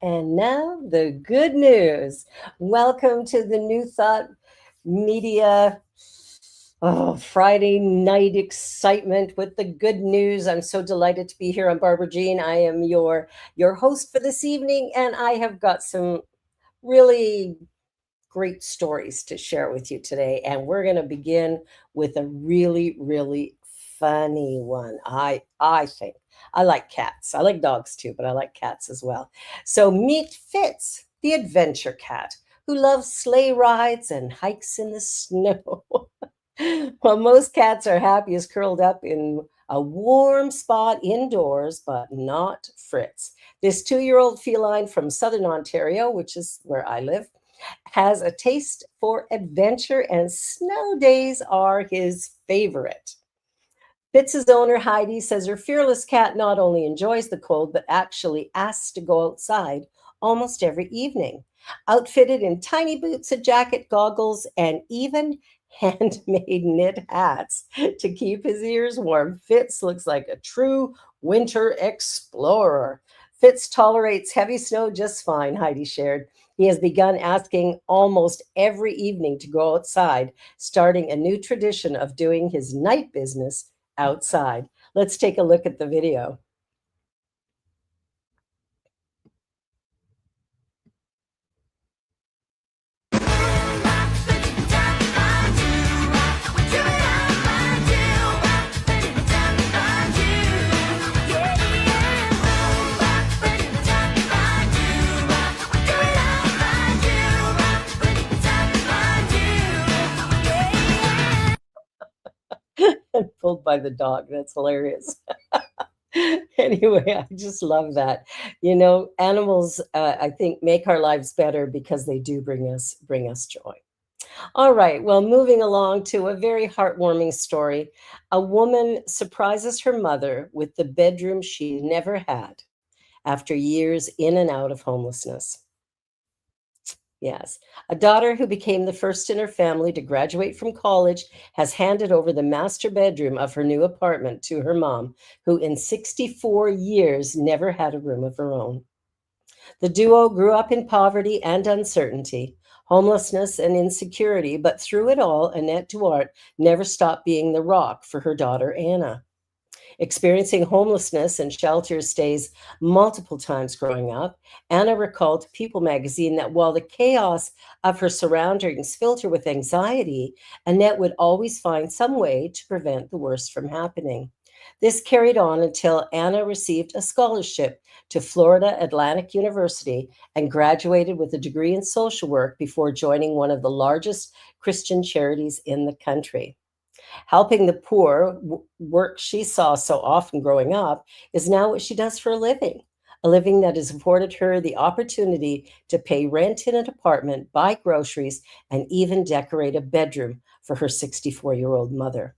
And now the good news. Welcome to the New Thought Media Friday night excitement with the good news. I'm so delighted to be here. I'm Barbara Jean. I am your host for this evening, and I have got some really great stories to share with you today. And we're going to begin with a really funny one. I think I like cats. I like dogs too, but I like cats as well. So meet Fitz, the adventure cat, who loves sleigh rides and hikes in the snow. Well, most cats are happiest curled up in a warm spot indoors, but not Fritz. This 2-year-old feline from southern Ontario, which is where I live, has a taste for adventure, and snow days are his favorite. Fitz's owner, Heidi, says her fearless cat not only enjoys the cold, but actually asks to go outside almost every evening. Outfitted in tiny boots, a jacket, goggles, and even handmade knit hats to keep his ears warm, Fitz looks like a true winter explorer. Fitz tolerates heavy snow just fine, Heidi shared. He has begun asking almost every evening to go outside, starting a new tradition of doing his night business outside. Let's take a look at the video. Pulled by the dog. That's hilarious. Anyway, I just love that. Animals, I think, make our lives better because they do bring us joy. All right. Well, moving along to a very heartwarming story. A woman surprises her mother with the bedroom she never had after years in and out of homelessness. Yes. A daughter who became the first in her family to graduate from college has handed over the master bedroom of her new apartment to her mom, who in 64 years never had a room of her own. The duo grew up in poverty and uncertainty, homelessness and insecurity, but through it all, Annette Duarte never stopped being the rock for her daughter, Anna. Experiencing homelessness and shelter stays multiple times growing up, Anna recalled to People magazine that while the chaos of her surroundings filled her with anxiety, Annette would always find some way to prevent the worst from happening. This carried on until Anna received a scholarship to Florida Atlantic University and graduated with a degree in social work before joining one of the largest Christian charities in the country. Helping the poor, work she saw so often growing up, is now what she does for a living that has afforded her the opportunity to pay rent in an apartment, buy groceries, and even decorate a bedroom for her 64-year-old mother.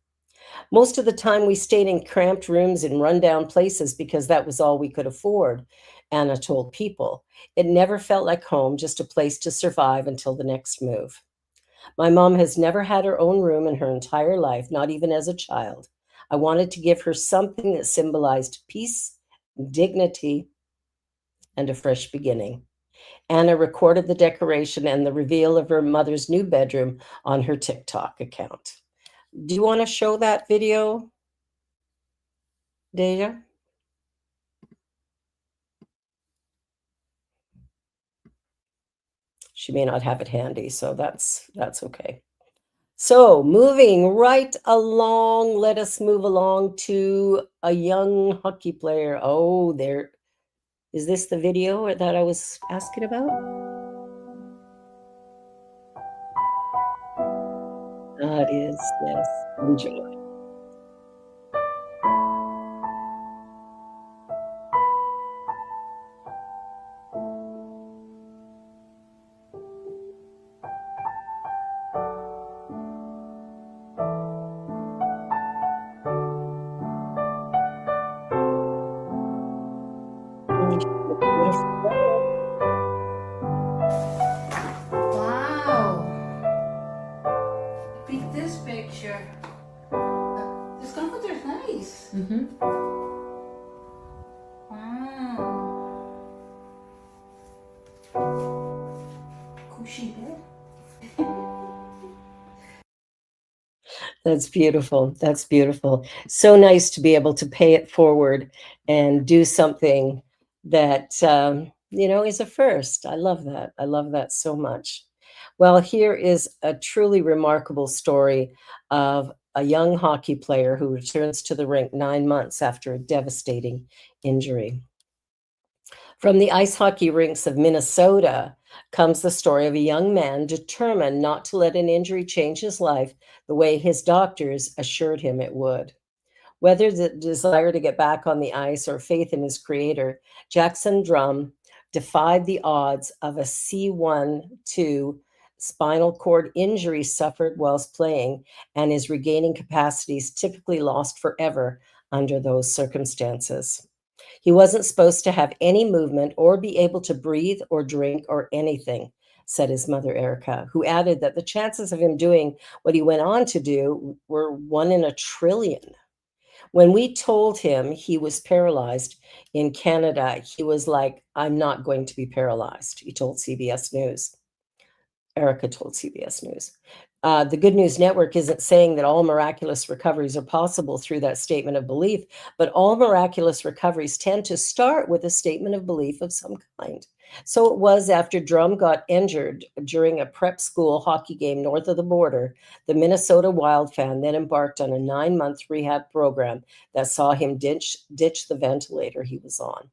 Most of the time, we stayed in cramped rooms in rundown places because that was all we could afford, Anna told People. It never felt like home, just a place to survive until the next move. My mom has never had her own room in her entire life, not even as a child. I wanted to give her something that symbolized peace, dignity, and a fresh beginning. Anna recorded the decoration and the reveal of her mother's new bedroom on her TikTok account. Do you want to show that video, Deja? She may not have it handy, so that's okay. So, moving right along, let us move along to a young hockey player. Oh, there is this the video that I was asking about? Ah, it is. Yes. Enjoy. Beautiful. Wow. Pick this picture. This comforter's nice. Mm-hmm. Wow. That's beautiful. That's beautiful. So nice to be able to pay it forward and do something that, is a first. I love that. I love that so much. Well, here is a truly remarkable story of a young hockey player who returns to the rink 9 months after a devastating injury. From the ice hockey rinks of Minnesota comes the story of a young man determined not to let an injury change his life the way his doctors assured him it would. Whether the desire to get back on the ice or faith in his creator, Jackson Drum defied the odds of a C1-2 spinal cord injury suffered whilst playing and is regaining capacities typically lost forever under those circumstances. He wasn't supposed to have any movement or be able to breathe or drink or anything, said his mother, Erica, who added that the chances of him doing what he went on to do were 1 in a trillion. When we told him he was paralyzed in Canada, he was like, I'm not going to be paralyzed, he told CBS News. Erica told CBS News. The Good News Network isn't saying that all miraculous recoveries are possible through that statement of belief, but all miraculous recoveries tend to start with a statement of belief of some kind. So it was after Drum got injured during a prep school hockey game north of the border, the Minnesota Wild fan then embarked on a 9-month rehab program that saw him ditch the ventilator he was on.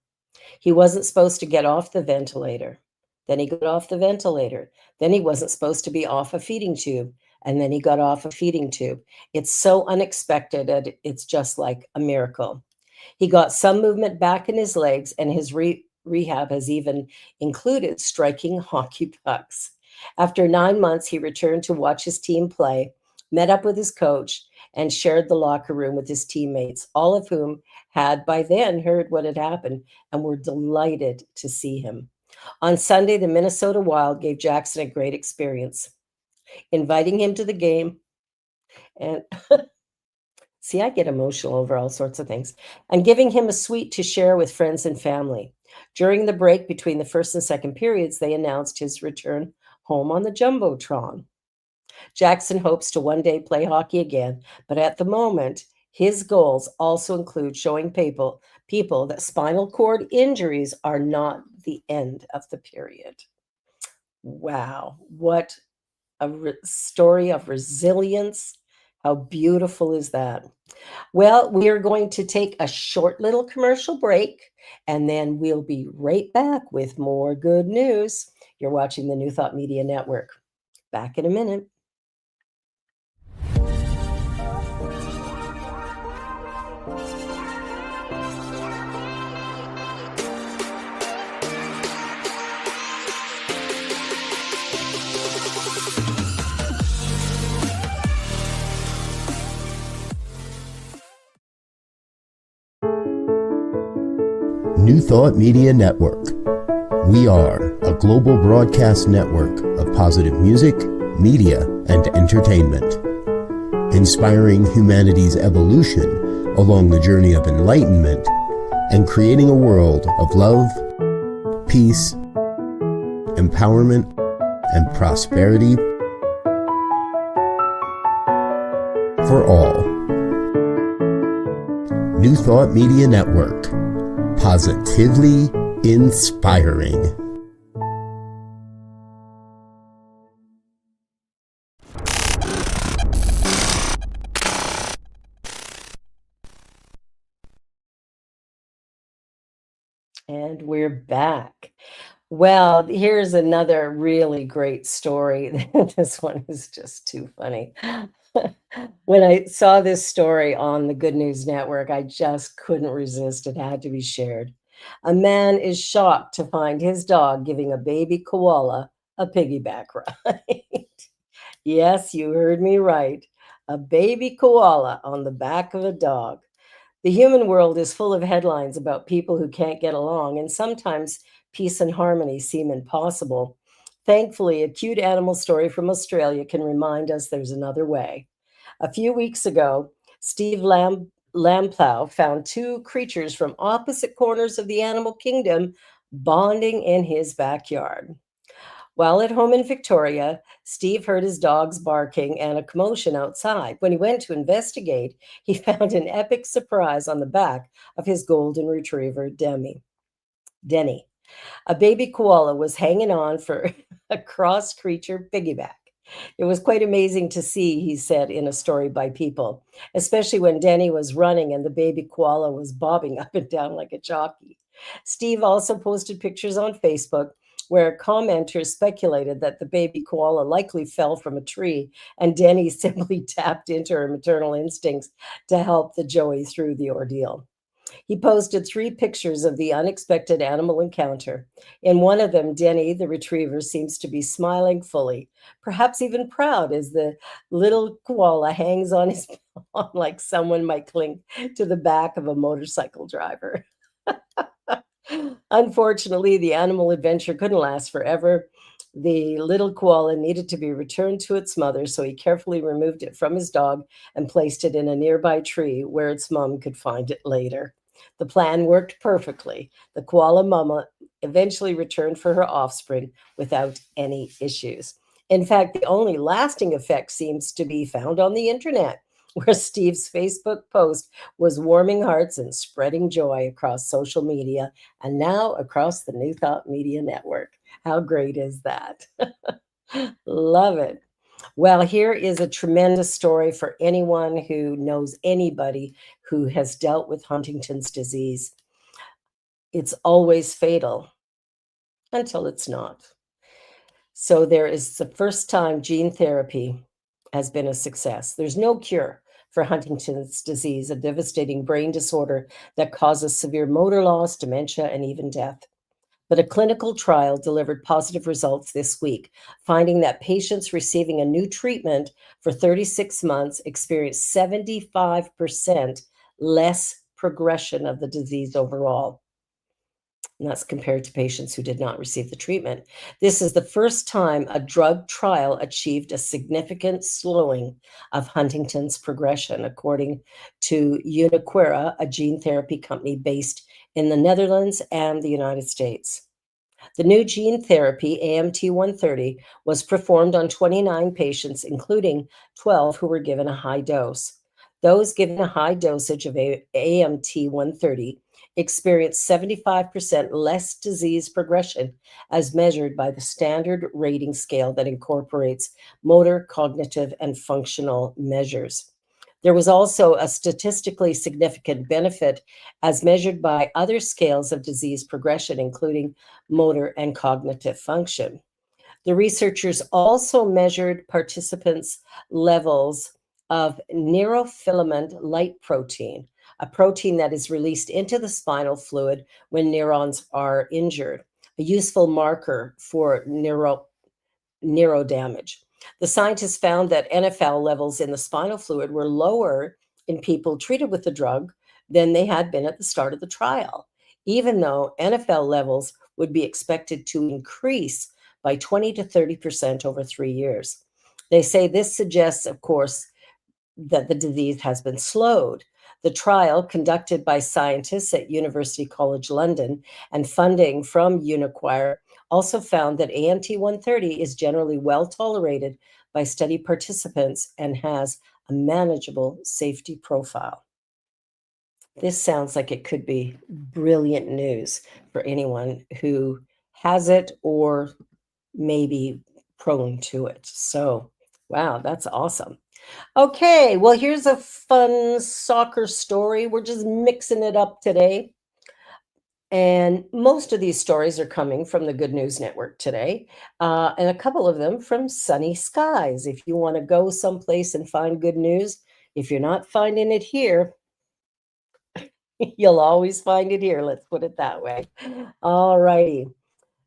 He wasn't supposed to get off the ventilator. Then he got off the ventilator. Then he wasn't supposed to be off a feeding tube. And then he got off a feeding tube. It's so unexpected and it's just like a miracle. He got some movement back in his legs, and his rehab has even included striking hockey pucks. After 9 months, he returned to watch his team play, met up with his coach, and shared the locker room with his teammates, all of whom had by then heard what had happened and were delighted to see him. On Sunday, the Minnesota Wild gave Jackson a great experience, inviting him to the game. And see, I get emotional over all sorts of things, and giving him a suite to share with friends and family. During the break between the first and second periods, they announced his return home on the Jumbotron. Jackson hopes to one day play hockey again, but at the moment, his goals also include showing people that spinal cord injuries are not the end of the period. Wow, what a story of resilience. How beautiful is that? Well, we are going to take a short little commercial break, and then we'll be right back with more good news. You're watching the New Thought Media Network. Back in a minute. New Thought Media Network. We are a global broadcast network of positive music, media, and entertainment, inspiring humanity's evolution along the journey of enlightenment and creating a world of love, peace, empowerment, and prosperity for all. New Thought Media Network. Positively inspiring. And we're back. Well, here's another really great story. This one is just too funny. When I saw this story on the Good News Network, I just couldn't resist. It had to be shared. A man is shocked to find his dog giving a baby koala a piggyback ride. Yes, you heard me right. A baby koala on the back of a dog. The human world is full of headlines about people who can't get along, and sometimes peace and harmony seem impossible. Thankfully, a cute animal story from Australia can remind us there's another way. A few weeks ago, Steve Lamplow found two creatures from opposite corners of the animal kingdom bonding in his backyard. While at home in Victoria, Steve heard his dogs barking and a commotion outside. When he went to investigate, he found an epic surprise on the back of his golden retriever, Denny. A baby koala was hanging on for a cross creature piggyback. It was quite amazing to see, he said in a story by People, especially when Denny was running and the baby koala was bobbing up and down like a jockey. Steve also posted pictures on Facebook where commenters speculated that the baby koala likely fell from a tree and Denny simply tapped into her maternal instincts to help the Joey through the ordeal. He posted 3 pictures of the unexpected animal encounter. In one of them, Denny, the retriever, seems to be smiling fully, perhaps even proud as the little koala hangs on his paw like someone might cling to the back of a motorcycle driver. Unfortunately, the animal adventure couldn't last forever. The little koala needed to be returned to its mother, so he carefully removed it from his dog and placed it in a nearby tree where its mom could find it later. The plan worked perfectly. The koala mama eventually returned for her offspring without any issues. In fact, the only lasting effect seems to be found on the internet, where Steve's Facebook post was warming hearts and spreading joy across social media and now across the New Thought Media Network. How great is that? Love it. Well, here is a tremendous story for anyone who knows anybody who has dealt with Huntington's disease. It's always fatal until it's not. So there is the first time gene therapy has been a success. There's no cure for Huntington's disease, a devastating brain disorder that causes severe motor loss, dementia, and even death. But a clinical trial delivered positive results this week, finding that patients receiving a new treatment for 36 months experienced 75% less progression of the disease overall. And that's compared to patients who did not receive the treatment. This is the first time a drug trial achieved a significant slowing of Huntington's progression, according to Uniquera, a gene therapy company based in the Netherlands and the United States. The new gene therapy, AMT-130, was performed on 29 patients, including 12 who were given a high dose. Those given a high dosage of AMT-130 experienced 75% less disease progression as measured by the standard rating scale that incorporates motor, cognitive, and functional measures. There was also a statistically significant benefit as measured by other scales of disease progression, including motor and cognitive function. The researchers also measured participants' levels of neurofilament light protein, a protein that is released into the spinal fluid when neurons are injured, a useful marker for neuro damage. The scientists found that NFL levels in the spinal fluid were lower in people treated with the drug than they had been at the start of the trial, even though NFL levels would be expected to increase by 20 to 30% over 3 years. They say this suggests, of course, that the disease has been slowed. The trial, conducted by scientists at University College London and funding from Uniquera, also found that AMT-130 is generally well tolerated by study participants and has a manageable safety profile. This sounds like it could be brilliant news for anyone who has it or maybe prone to it. So, wow, that's awesome. Okay, well, here's a fun soccer story. We're just mixing it up today. And most of these stories are coming from the Good News Network today, and a couple of them from Sunny Skies. If you want to go someplace and find good news, if you're not finding it here, you'll always find it here. Let's put it that way. All righty.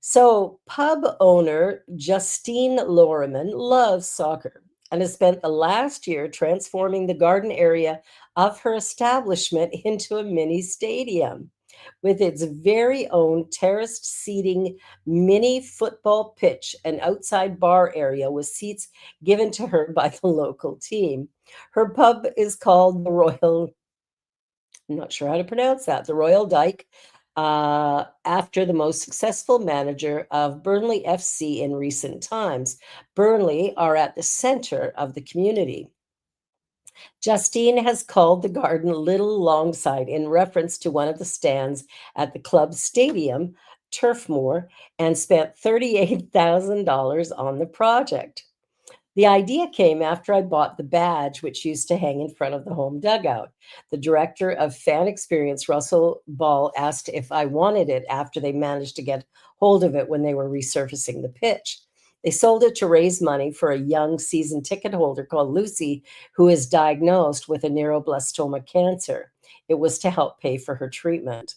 So, pub owner Justine Loriman loves soccer and has spent the last year transforming the garden area of her establishment into a mini stadium with its very own terraced seating, mini football pitch, and outside bar area with seats given to her by the local team. Her pub is called the Royal, I'm not sure how to pronounce that, the Royal Dyke. after the most successful manager of Burnley FC in recent times. Burnley are at the center of the community. Justine has called the garden Little Longside in reference to one of the stands at the club's stadium, Turfmoor, and spent $38,000 on the project. The idea came after I bought the badge, which used to hang in front of the home dugout. The director of fan experience, Russell Ball, asked if I wanted it after they managed to get hold of it when they were resurfacing the pitch. They sold it to raise money for a young season ticket holder called Lucy, who is diagnosed with a neuroblastoma cancer. It was to help pay for her treatment.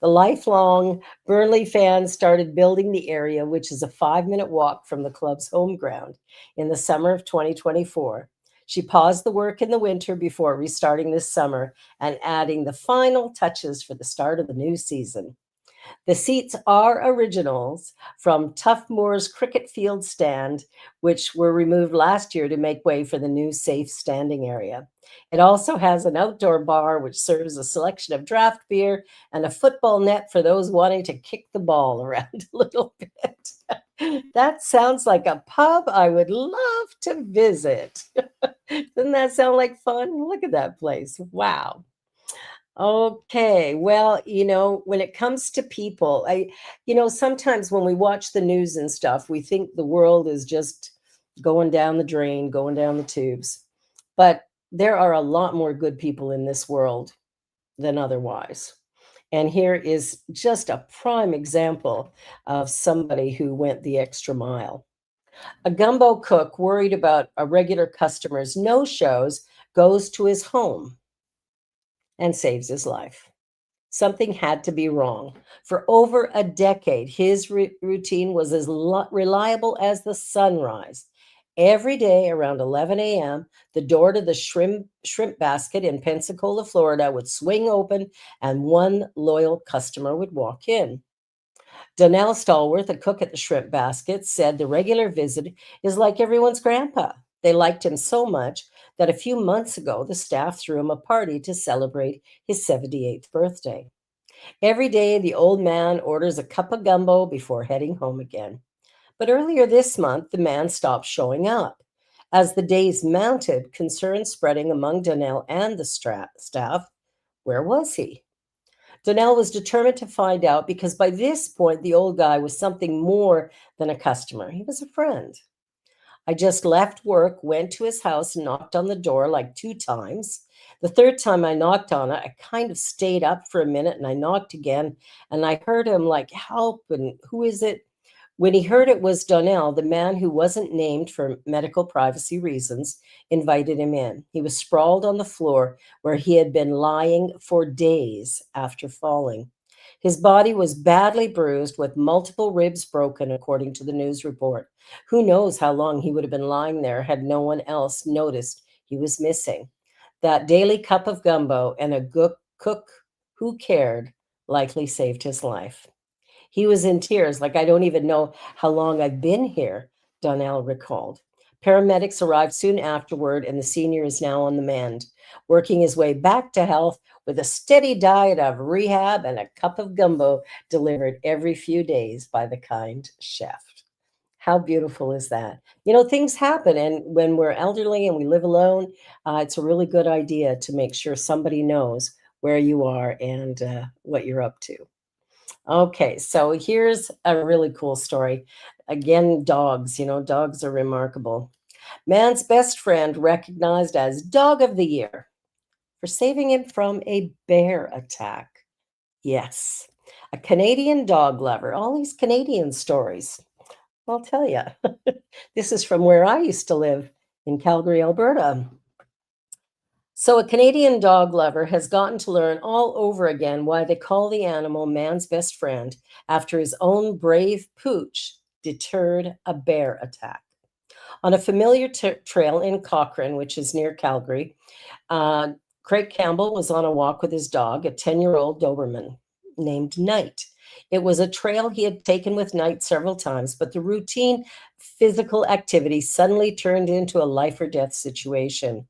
The lifelong Burnley fans started building the area, which is a 5-minute walk from the club's home ground, in the summer of 2024. She paused the work in the winter before restarting this summer and adding the final touches for the start of the new season. The seats are originals from Tough Moor's cricket field stand, which were removed last year to make way for the new safe standing area. It also has an outdoor bar, which serves a selection of draft beer and a football net for those wanting to kick the ball around a little bit. That sounds like a pub I would love to visit. Doesn't that sound like fun? Look at that place. Wow. Okay. Well, when it comes to people, sometimes when we watch the news and stuff, we think the world is just going down the drain, going down the tubes. But there are a lot more good people in this world than otherwise. And here is just a prime example of somebody who went the extra mile. A gumbo cook worried about a regular customer's no-shows goes to his home and saves his life. Something had to be wrong. For over a decade, his routine was as reliable as the sunrise. Every day around 11 a.m., the door to the shrimp basket in Pensacola, Florida would swing open and one loyal customer would walk in. Donnell Stallworth, a cook at the shrimp basket, said the regular visit is like everyone's grandpa. They liked him so much that a few months ago, the staff threw him a party to celebrate his 78th birthday. Every day, the old man orders a cup of gumbo before heading home again. But earlier this month, the man stopped showing up. As the days mounted, concern spreading among Donnell and the staff. Where was he? Donnell was determined to find out because by this point, the old guy was something more than a customer. He was a friend. I just left work, went to his house, and knocked on the door like 2 times. The third time I knocked on it, I kind of stayed up for a minute and I knocked again, and I heard him like, help, and who is it? When he heard it was Donnell, the man who wasn't named for medical privacy reasons, invited him in. He was sprawled on the floor where he had been lying for days after falling. His body was badly bruised with multiple ribs broken, according to the news report. Who knows how long he would have been lying there had no one else noticed he was missing. That daily cup of gumbo and a cook who cared likely saved his life. He was in tears, like, I don't even know how long I've been here, Donnell recalled. Paramedics arrived soon afterward, and the senior is now on the mend, working his way back to health with a steady diet of rehab and a cup of gumbo delivered every few days by the kind chef. How beautiful is that? Things happen, and when we're elderly and we live alone, it's a really good idea to make sure somebody knows where you are and what you're up to. Okay, so here's a really cool story. Again, dogs, dogs are remarkable. Man's best friend recognized as Dog of the Year for saving him from a bear attack. Yes, a Canadian dog lover. All these Canadian stories. I'll tell you. This is from where I used to live in Calgary, Alberta. So a Canadian dog lover has gotten to learn all over again why they call the animal man's best friend after his own brave pooch deterred a bear attack. On a familiar trail in Cochrane, which is near Calgary, Craig Campbell was on a walk with his dog, a 10-year-old Doberman named Knight. It was a trail he had taken with Knight several times, but the routine physical activity suddenly turned into a life or death situation.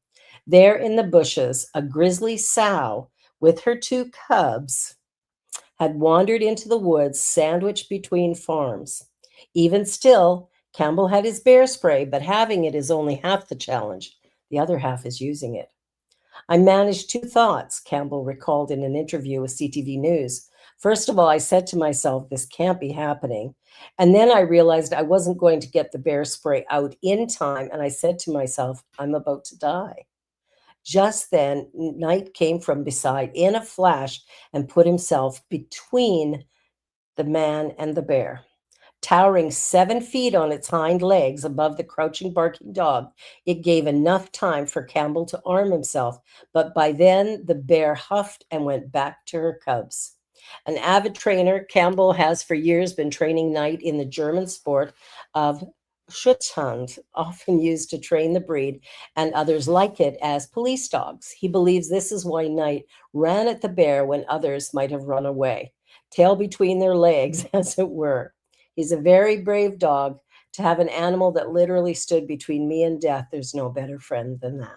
There in the bushes, a grizzly sow with her 2 cubs had wandered into the woods sandwiched between farms. Even still, Campbell had his bear spray, but having it is only half the challenge. The other half is using it. I managed two thoughts, Campbell recalled in an interview with CTV News. First of all, I said to myself, this can't be happening. And then I realized I wasn't going to get the bear spray out in time. And I said to myself, I'm about to die. Just then, Knight came from beside in a flash and put himself between the man and the bear. Towering 7 feet on its hind legs above the crouching, barking dog, it gave enough time for Campbell to arm himself, but by then the bear huffed and went back to her cubs. An avid trainer, Campbell has for years been training Knight in the German sport of Schutzhund, often used to train the breed, and others like it as police dogs. He believes this is why Knight ran at the bear when others might have run away, tail between their legs, as it were. He's a very brave dog. To have an animal that literally stood between me and death, there's no better friend than that.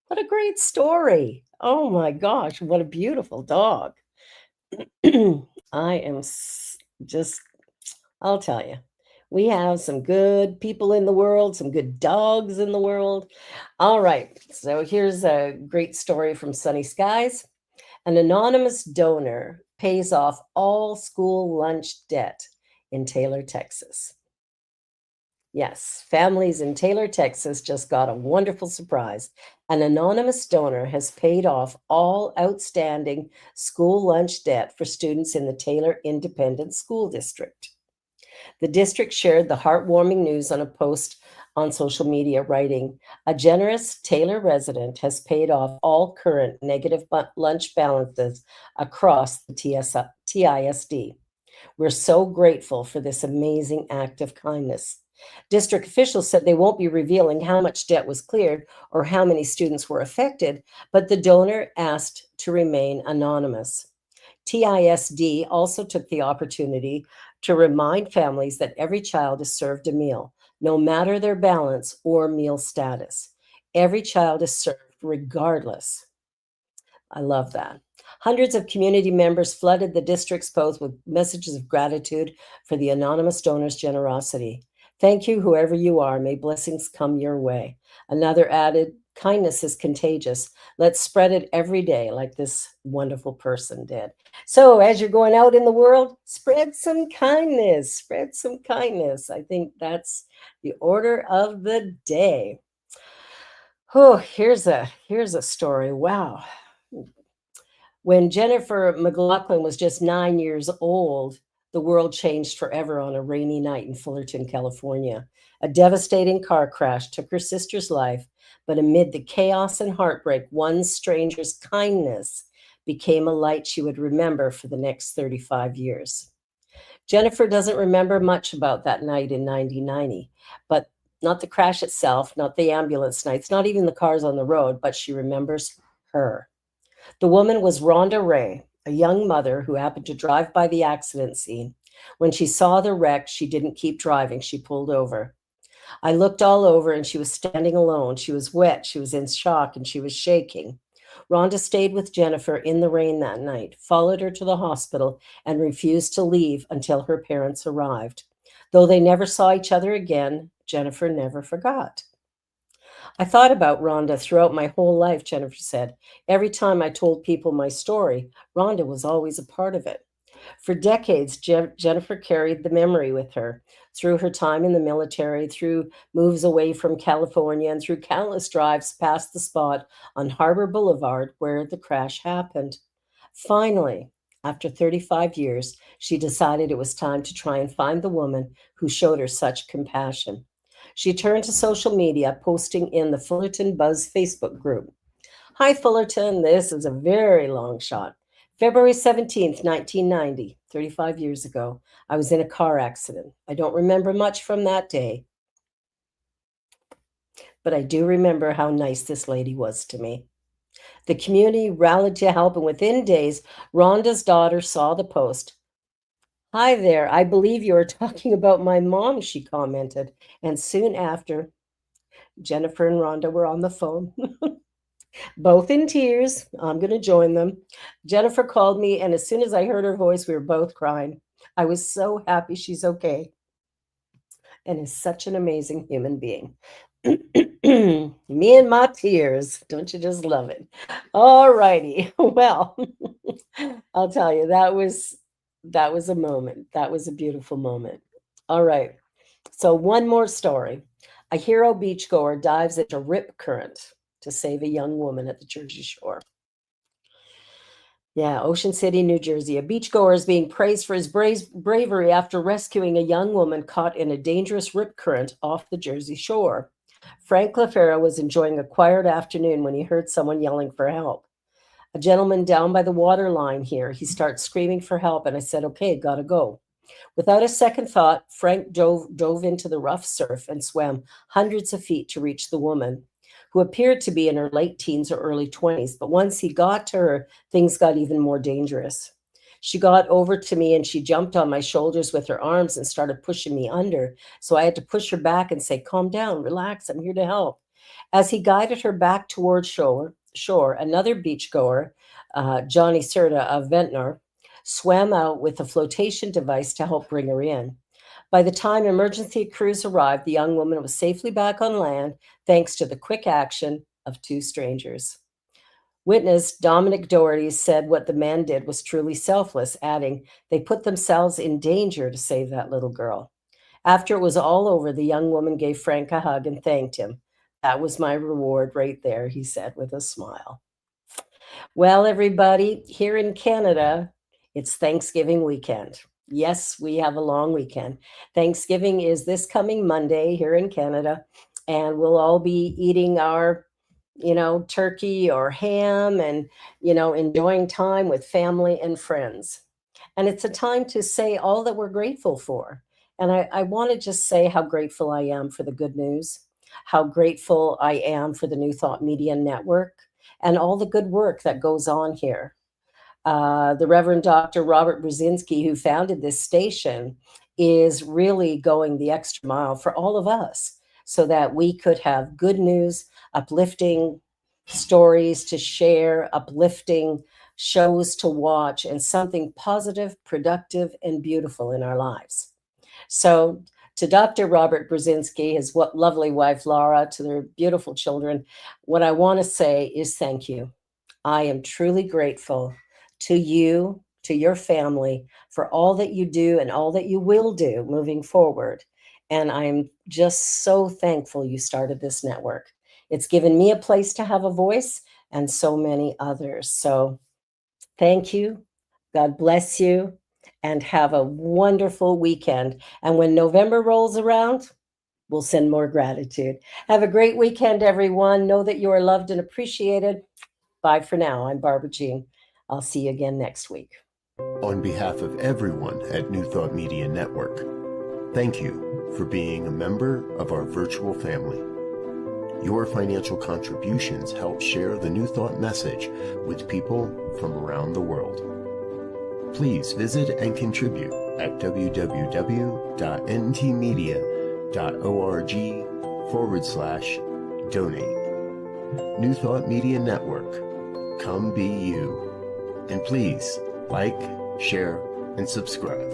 What a great story. Oh my gosh, what a beautiful dog. I am just, I'll tell you, we have some good people in the world, some good dogs in the world. All right, so here's a great story from Sunny Skies. An anonymous donor pays off all school lunch debt in Taylor, Texas. Yes, families in Taylor, Texas just got a wonderful surprise. An anonymous donor has paid off all outstanding school lunch debt for students in the Taylor Independent School District. The district shared the heartwarming news on a post on social media, writing, "A generous Taylor resident has paid off all current negative lunch balances across the TISD. We're so grateful for this amazing act of kindness." District officials said they won't be revealing how much debt was cleared or how many students were affected, but the donor asked to remain anonymous. TISD also took the opportunity to remind families that every child is served a meal, no matter their balance or meal status. Every child is served regardless. I love that. Hundreds of community members flooded the district's post with messages of gratitude for the anonymous donor's generosity. Thank you, whoever you are. May blessings come your way. Another added, kindness is contagious. Let's spread it every day like this wonderful person did. So as you're going out in the world, spread some kindness. Spread some kindness. I think that's the order of the day. Oh, here's a story. Wow. When Jennifer McLaughlin was just 9 years old, the world changed forever on a rainy night in Fullerton, California. A devastating car crash took her sister's life, but amid the chaos and heartbreak, one stranger's kindness became a light she would remember for the next 35 years. Jennifer doesn't remember much about that night in 1990, but not the crash itself, not the ambulance nights, not even the cars on the road, but she remembers her. The woman was Rhonda Ray, a young mother who happened to drive by the accident scene. When she saw the wreck, she didn't keep driving. She pulled over. I looked all over and she was standing alone. She was wet, she was in shock, and she was shaking. Rhonda stayed with Jennifer in the rain that night, followed her to the hospital, and refused to leave until her parents arrived. Though they never saw each other again, Jennifer never forgot. I thought about Rhonda throughout my whole life, Jennifer said. Every time I told people my story, Rhonda was always a part of it. For decades, Jennifer carried the memory with her through her time in the military, through moves away from California, and through countless drives past the spot on Harbor Boulevard where the crash happened. Finally, after 35 years, she decided it was time to try and find the woman who showed her such compassion. She turned to social media, posting in the Fullerton Buzz Facebook group. Hi, Fullerton. This is a very long shot. February 17th, 1990, 35 years ago, I was in a car accident. I don't remember much from that day, but I do remember how nice this lady was to me. The community rallied to help, and within days, Rhonda's daughter saw the post. Hi there, I believe you are talking about my mom, she commented. And soon after, Jennifer and Rhonda were on the phone. both in tears. I'm going to join them. Jennifer called me, and as soon as I heard her voice, we were both crying. I was so happy she's okay and is such an amazing human being. Me and my tears. Don't you just love it? All righty. Well, I'll tell you, that was a moment. That was a beautiful moment. All right. So one more story. A hero beachgoer dives into rip current to save a young woman at the Jersey Shore. Yeah, Ocean City, New Jersey. A beachgoer is being praised for his bravery after rescuing a young woman caught in a dangerous rip current off the Jersey Shore. Frank LaFera was enjoying a quiet afternoon when he heard someone yelling for help. A gentleman down by the water line here. He starts screaming for help, and I said, okay, gotta go. Without a second thought, Frank dove into the rough surf and swam hundreds of feet to reach the woman, who appeared to be in her late teens or early 20s. But once he got to her, things got even more dangerous. She got over to me and she jumped on my shoulders with her arms and started pushing me under. So I had to push her back and say, calm down, relax, I'm here to help. As he guided her back towards shore, another beachgoer, Johnny Serta of Ventnor, swam out with a flotation device to help bring her in. By the time emergency crews arrived, the young woman was safely back on land thanks to the quick action of two strangers. Witness Dominic Doherty said what the man did was truly selfless, adding, they put themselves in danger to save that little girl. After it was all over, the young woman gave Frank a hug and thanked him. That was my reward right there, he said with a smile. Well, everybody, here in Canada, it's Thanksgiving weekend. Yes, we have a long weekend. Thanksgiving is this coming Monday here in Canada, and we'll all be eating our, turkey or ham and, enjoying time with family and friends. And it's a time to say all that we're grateful for. And I want to just say how grateful I am for the good news, how grateful I am for the New Thought Media Network, and all the good work that goes on here. The Reverend Dr. Robert Brzezinski, who founded this station, is really going the extra mile for all of us so that we could have good news, uplifting stories to share, uplifting shows to watch, and something positive, productive, and beautiful in our lives. So to Dr. Robert Brzezinski, his lovely wife, Laura, to their beautiful children, what I want to say is thank you. I am truly grateful to you, to your family, for all that you do and all that you will do moving forward. And I'm just so thankful you started this network. It's given me a place to have a voice and so many others. So thank you. God bless you. And have a wonderful weekend. And when November rolls around, we'll send more gratitude. Have a great weekend, everyone. Know that you are loved and appreciated. Bye for now. I'm Barbara Jean. I'll see you again next week. On behalf of everyone at New Thought Media Network, thank you for being a member of our virtual family. Your financial contributions help share the New Thought message with people from around the world. Please visit and contribute at www.ntmedia.org/donate. New Thought Media Network. Come be you. And please like, share, and subscribe.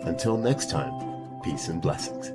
Until next time, peace and blessings.